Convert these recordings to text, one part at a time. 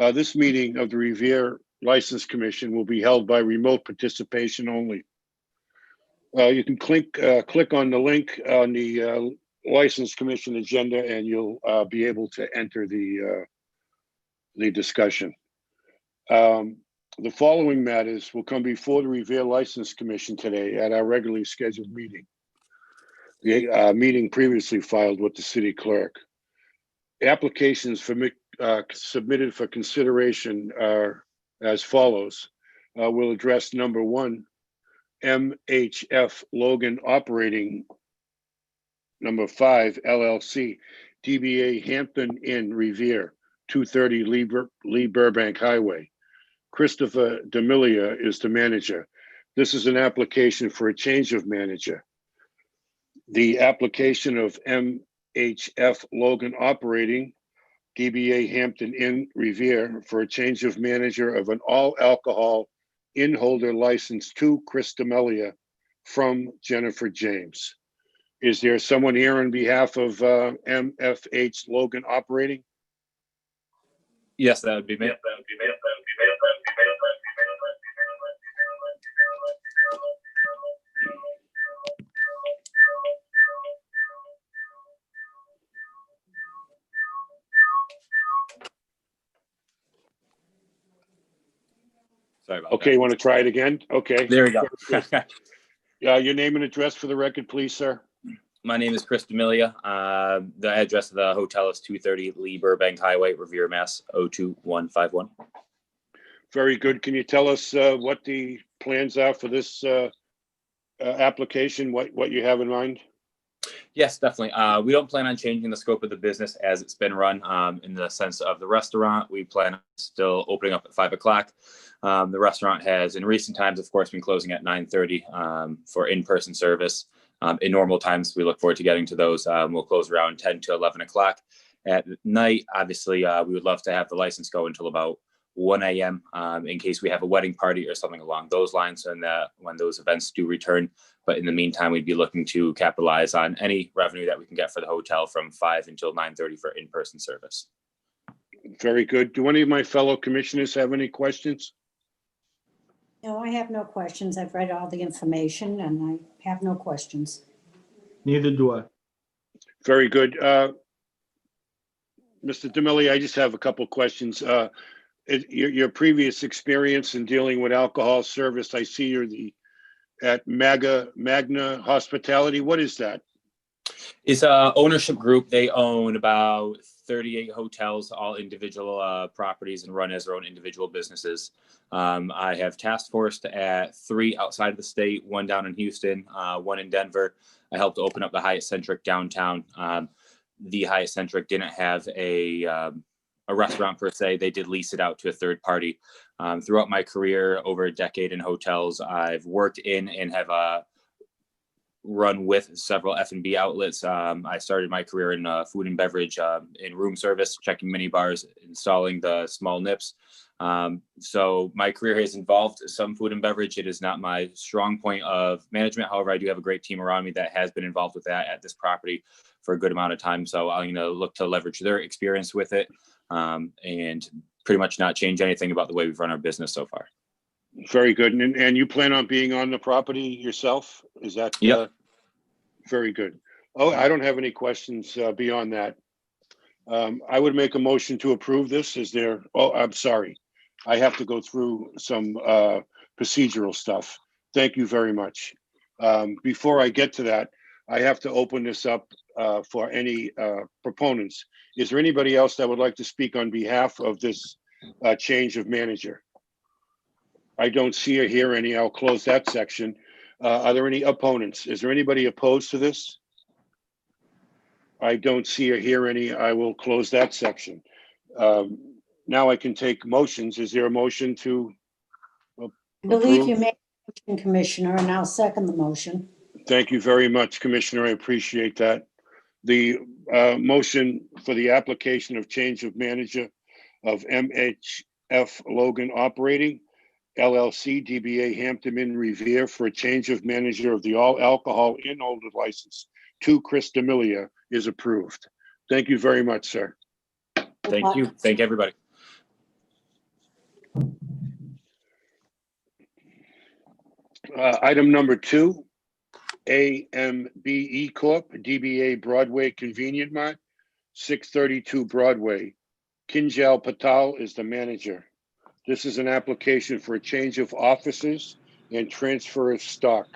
This meeting of the Revere License Commission will be held by remote participation only. You can click on the link on the License Commission agenda, and you'll be able to enter the discussion. The following matters will come before the Revere License Commission today at our regularly scheduled meeting. The meeting previously filed with the city clerk. Applications submitted for consideration are as follows. We'll address number 1, MHF Logan Operating, number 5, LLC, DBA Hampton Inn Revere, 230 Lee Burbank Highway. Christopher D'Amelia is the manager. This is an application for a change of manager. The application of MHF Logan Operating, DBA Hampton Inn Revere, for a change of manager of an all-alcohol inn holder license to Chris D'Amelia from Jennifer James. Is there someone here on behalf of MFH Logan Operating? Yes, that would be me. Sorry about that. Okay, you want to try it again? Okay. There we go. Your name and address for the record, please, sir. My name is Chris D'Amelia. The address of the hotel is 230 Lee Burbank Highway, Revere, Mass. 02151. Very good. Can you tell us what the plans are for this application, what you have in mind? Yes, definitely. We don't plan on changing the scope of the business as it's been run. In the sense of the restaurant, we plan on still opening up at 5 o'clock. The restaurant has, in recent times, of course, been closing at 9:30 for in-person service. In normal times, we look forward to getting to those. We'll close around 10 to 11 o'clock at night. Obviously, we would love to have the license go until about 1 a.m. In case we have a wedding party or something along those lines, and when those events do return. But in the meantime, we'd be looking to capitalize on any revenue that we can get for the hotel from 5 until 9:30 for in-person service. Very good. Do any of my fellow commissioners have any questions? No, I have no questions. I've read all the information and I have no questions. Neither do I. Very good. Mr. D'Amelia, I just have a couple of questions. Your previous experience in dealing with alcohol service, I see you're at Magna Hospitality. What is that? It's a ownership group. They own about 38 hotels, all individual properties, and run as their own individual businesses. I have task forced at 3 outside of the state, 1 down in Houston, 1 in Denver. I helped open up the Hyatt Centric downtown. The Hyatt Centric didn't have a restaurant per se. They did lease it out to a third party. Throughout my career, over a decade in hotels, I've worked in and have run with several F&B outlets. I started my career in food and beverage, in room service, checking mini bars, installing the small nips. So my career has involved some food and beverage. It is not my strong point of management. However, I do have a great team around me that has been involved with that at this property for a good amount of time. So I'm going to look to leverage their experience with it, and pretty much not change anything about the way we've run our business so far. Very good. And you plan on being on the property yourself? Is that? Yep. Very good. Oh, I don't have any questions beyond that. I would make a motion to approve this. Is there? Oh, I'm sorry. I have to go through some procedural stuff. Thank you very much. Before I get to that, I have to open this up for any proponents. Is there anybody else that would like to speak on behalf of this change of manager? I don't see or hear any. I'll close that section. Are there any opponents? Is there anybody opposed to this? I don't see or hear any. I will close that section. Now I can take motions. Is there a motion to approve? I believe you made a motion, Commissioner, and I'll second the motion. Thank you very much, Commissioner. I appreciate that. The motion for the application of change of manager of MHF Logan Operating, LLC, DBA Hampton Inn Revere, for a change of manager of the all alcohol inn holder license to Chris D'Amelia is approved. Thank you very much, sir. Thank you. Thank everybody. Item number 2, AMBE Corp., DBA Broadway Convenient Mart, 632 Broadway. Kinjal Patel is the manager. This is an application for a change of offices and transfer of stock.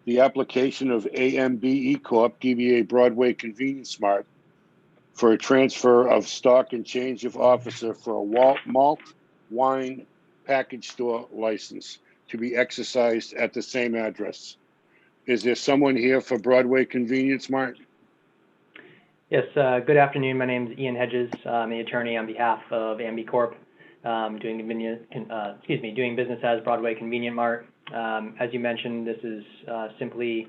The application of AMBE Corp., DBA Broadway Convenience Mart, for a transfer of stock and change of officer for a malt wine package store license to be exercised at the same address. Is there someone here for Broadway Convenience Mart? Yes, good afternoon. My name is Ian Hedges. I'm the attorney on behalf of AMBE Corp., doing business as Broadway Convenient Mart. As you mentioned, this is simply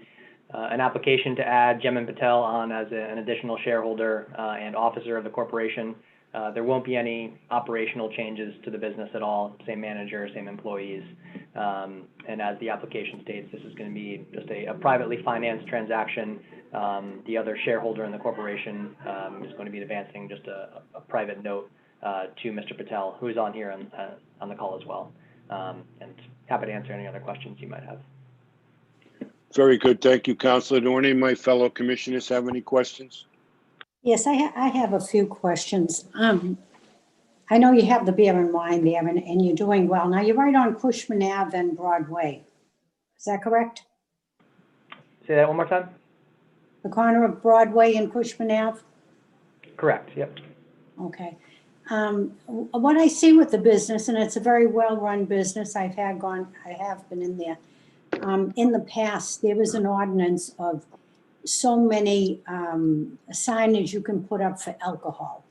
an application to add Jemin Patel on as an additional shareholder and officer of the corporation. There won't be any operational changes to the business at all. Same manager, same employees. And as the application states, this is going to be just a privately financed transaction. The other shareholder in the corporation is going to be advancing just a private note to Mr. Patel, who is on here on the call as well. And happy to answer any other questions you might have. Very good. Thank you, Counselor. Do any of my fellow commissioners have any questions? Yes, I have a few questions. I know you have the beer and wine there and you're doing well. Now, you're right on Cushman Ave and Broadway. Is that correct? Say that one more time? The corner of Broadway and Cushman Ave? Correct, yep. Okay. What I see with the business, and it's a very well-run business, I have been in there. In the past, there was an ordinance of so many signage you can put up for alcohol.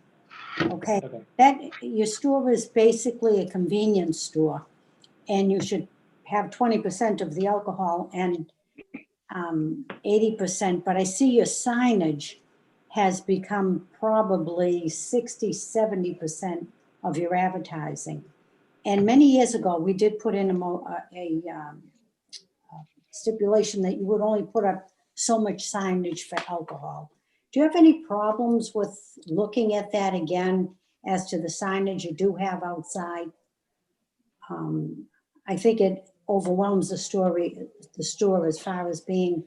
Okay. That your store is basically a convenience store, and you should have 20% of the alcohol and 80%. But I see your signage has become probably 60, 70% of your advertising. And many years ago, we did put in a stipulation that you would only put up so much signage for alcohol. Do you have any problems with looking at that again as to the signage you do have outside? I think it overwhelms the store as far as being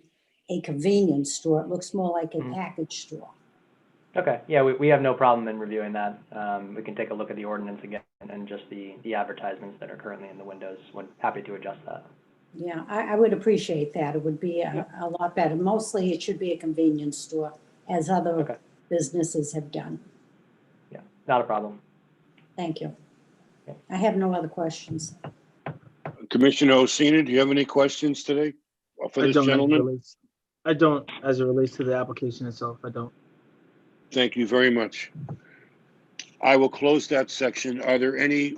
a convenience store. It looks more like a package store. Okay, yeah, we have no problem in reviewing that. We can take a look at the ordinance again and just the advertisements that are currently in the windows. We're happy to adjust that. Yeah, I would appreciate that. It would be a lot better. Mostly it should be a convenience store, as other businesses have done. Yeah, not a problem. Thank you. Okay. I have no other questions. Commissioner Osina, do you have any questions today for this gentleman? I don't, as it relates to the application itself, I don't. Thank you very much. I will close that section. Are there any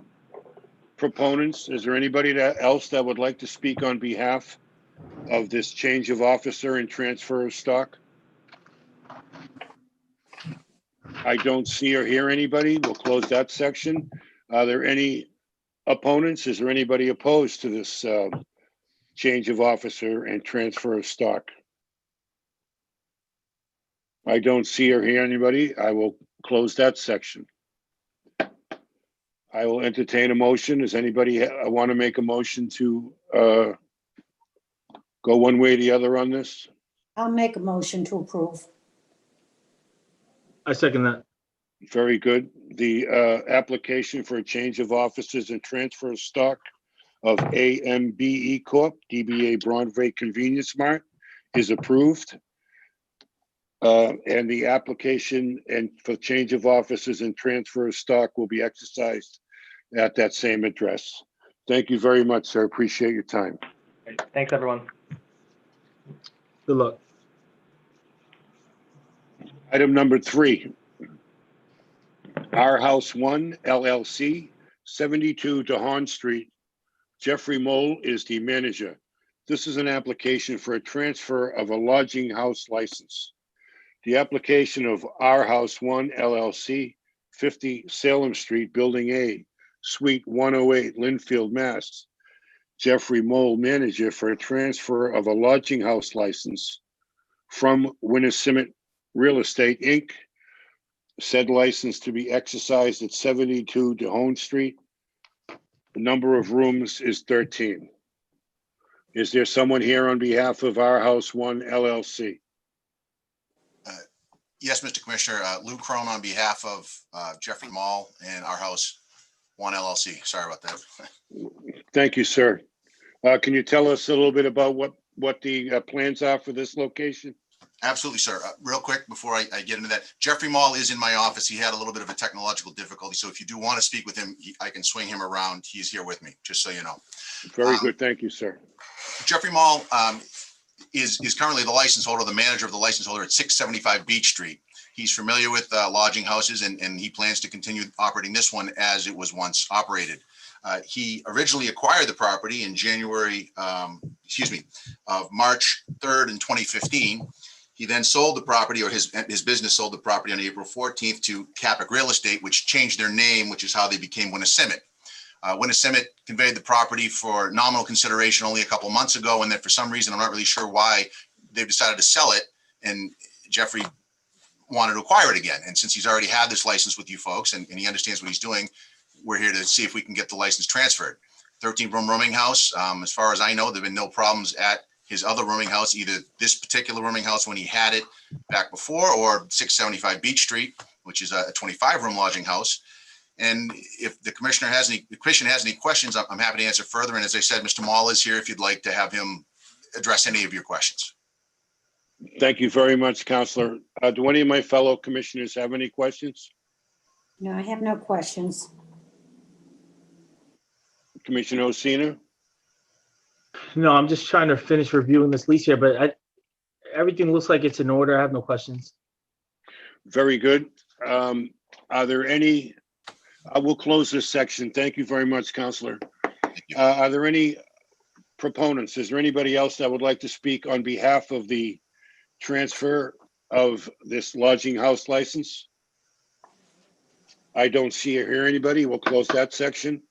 proponents? Is there anybody else that would like to speak on behalf of this change of officer and transfer of stock? I don't see or hear anybody. We'll close that section. Are there any opponents? Is there anybody opposed to this change of officer and transfer of stock? I don't see or hear anybody. I will close that section. I will entertain a motion. Does anybody want to make a motion to go one way or the other on this? I'll make a motion to approve. I second that. Very good. The application for a change of offices and transfer of stock of AMBE Corp., DBA Broadway Convenience Mart is approved. And the application and for change of offices and transfer of stock will be exercised at that same address. Thank you very much, sir. Appreciate your time. Great. Thanks, everyone. Good luck. Item number 3. Our House One LLC, 72 DeHaan Street. Jeffrey Mole is the manager. This is an application for a transfer of a lodging house license. The application of Our House One LLC, 50 Salem Street, Building A, Suite 108, Linfield, Mass. Jeffrey Mole, manager, for a transfer of a lodging house license from Winnissimmet Real Estate, Inc. Said license to be exercised at 72 DeHaan Street. The number of rooms is 13. Is there someone here on behalf of Our House One LLC? Yes, Mr. Commissioner, Lou Crone on behalf of Jeffrey Mall and Our House One LLC. Sorry about that. Thank you, sir. Can you tell us a little bit about what the plans are for this location? Absolutely, sir. Real quick, before I get into that, Jeffrey Mall is in my office. He had a little bit of a technological difficulty. So if you do want to speak with him, I can swing him around. He's here with me, just so you know. Very good. Thank you, sir. Jeffrey Mall is currently the license holder, the manager of the license holder at 675 Beach Street. He's familiar with lodging houses, and he plans to continue operating this one as it was once operated. He originally acquired the property in March 3rd in 2015. He then sold the property, or his business sold the property on April 14th to Capic Real Estate, which changed their name, which is how they became Winnesimmett. Winnesimmett conveyed the property for nominal consideration only a couple months ago, and then for some reason, I'm not really sure why, they've decided to sell it, and Jeffrey wanted to acquire it again. And since he's already had this license with you folks, and he understands what he's doing, we're here to see if we can get the license transferred. 13-room rooming house. As far as I know, there've been no problems at his other rooming house, either this particular rooming house when he had it back before, or 675 Beach Street, which is a 25-room lodging house. And if the commission has any questions, I'm happy to answer further. And as I said, Mr. Mall is here if you'd like to have him address any of your questions. Thank you very much, Counselor. Do any of my fellow commissioners have any questions? No, I have no questions. Commissioner Osina? No, I'm just trying to finish reviewing this lease here, but everything looks like it's in order. I have no questions. Very good. Are there any, I will close this section. Thank you very much, Counselor. Are there any proponents? Is there anybody else that would like to speak on behalf of the transfer of this lodging house license? I don't see or hear anybody. We'll close that section.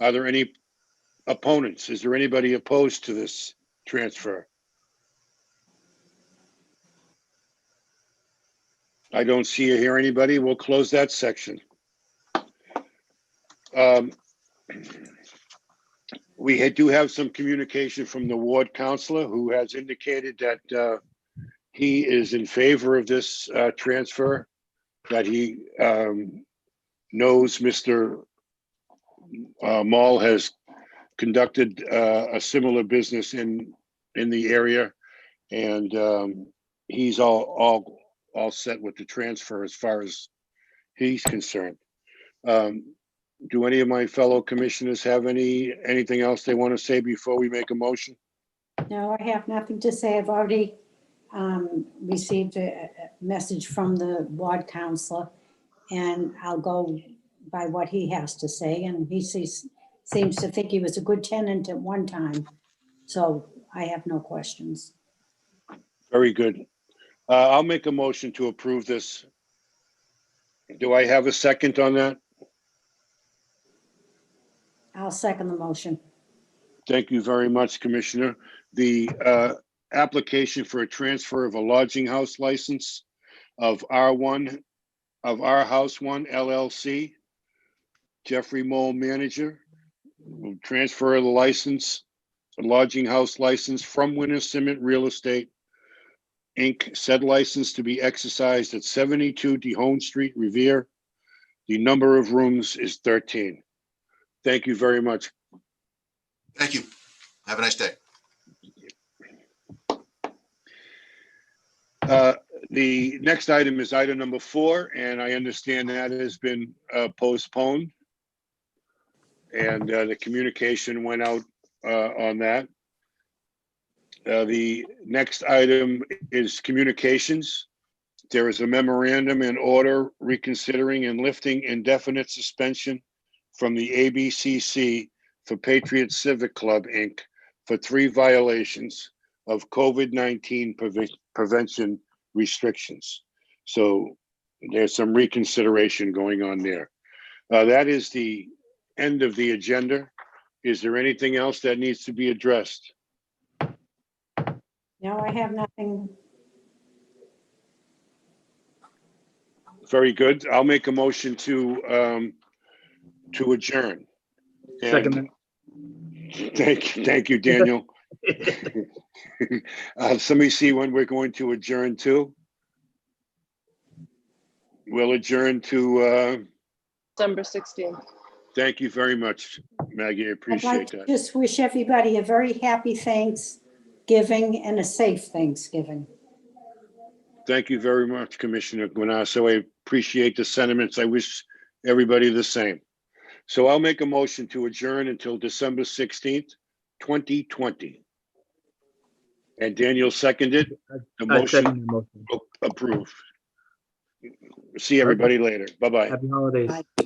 Are there any opponents? Is there anybody opposed to this transfer? I don't see or hear anybody. We'll close that section. We do have some communication from the ward councilor, who has indicated that he is in favor of this transfer, that he knows Mr. Mall has conducted a similar business in the area, and he's all set with the transfer as far as he's concerned. Do any of my fellow commissioners have anything else they want to say before we make a motion? No, I have nothing to say. I've already received a message from the ward counselor, and I'll go by what he has to say. And he seems to think he was a good tenant at one time. So I have no questions. Very good. I'll make a motion to approve this. Do I have a second on that? I'll second the motion. Thank you very much, Commissioner. The application for a transfer of a lodging house license of Our House One LLC, Jeffrey Mole, manager, will transfer the license, a lodging house license from Winnesimmett Real Estate, Inc., said license to be exercised at 72 DeHone Street, Revere. The number of rooms is 13. Thank you very much. Thank you. Have a nice day. The next item is item number 4, and I understand that has been postponed. And the communication went out on that. The next item is communications. There is a memorandum in order reconsidering and lifting indefinite suspension from the ABCC for Patriot Civic Club, Inc. for 3 violations of COVID-19 prevention restrictions. So there's some reconsideration going on there. That is the end of the agenda. Is there anything else that needs to be addressed? No, I have nothing. Very good. I'll make a motion to adjourn. And Second. thank you, Daniel. Somebody see when we're going to adjourn to? We'll adjourn to, December 16th. thank you very much, Maggie. I I'd appreciate like to that. just wish everybody a very happy Thanksgiving and a safe Thanksgiving. Thank you very much, Commissioner Guanasso. I appreciate the sentiments. I wish everybody the same. So I'll make a motion to adjourn until December 16th, 2020. And Daniel seconded the I motion second the motion. approved. See everybody later. Bye-bye. Happy holidays. Bye.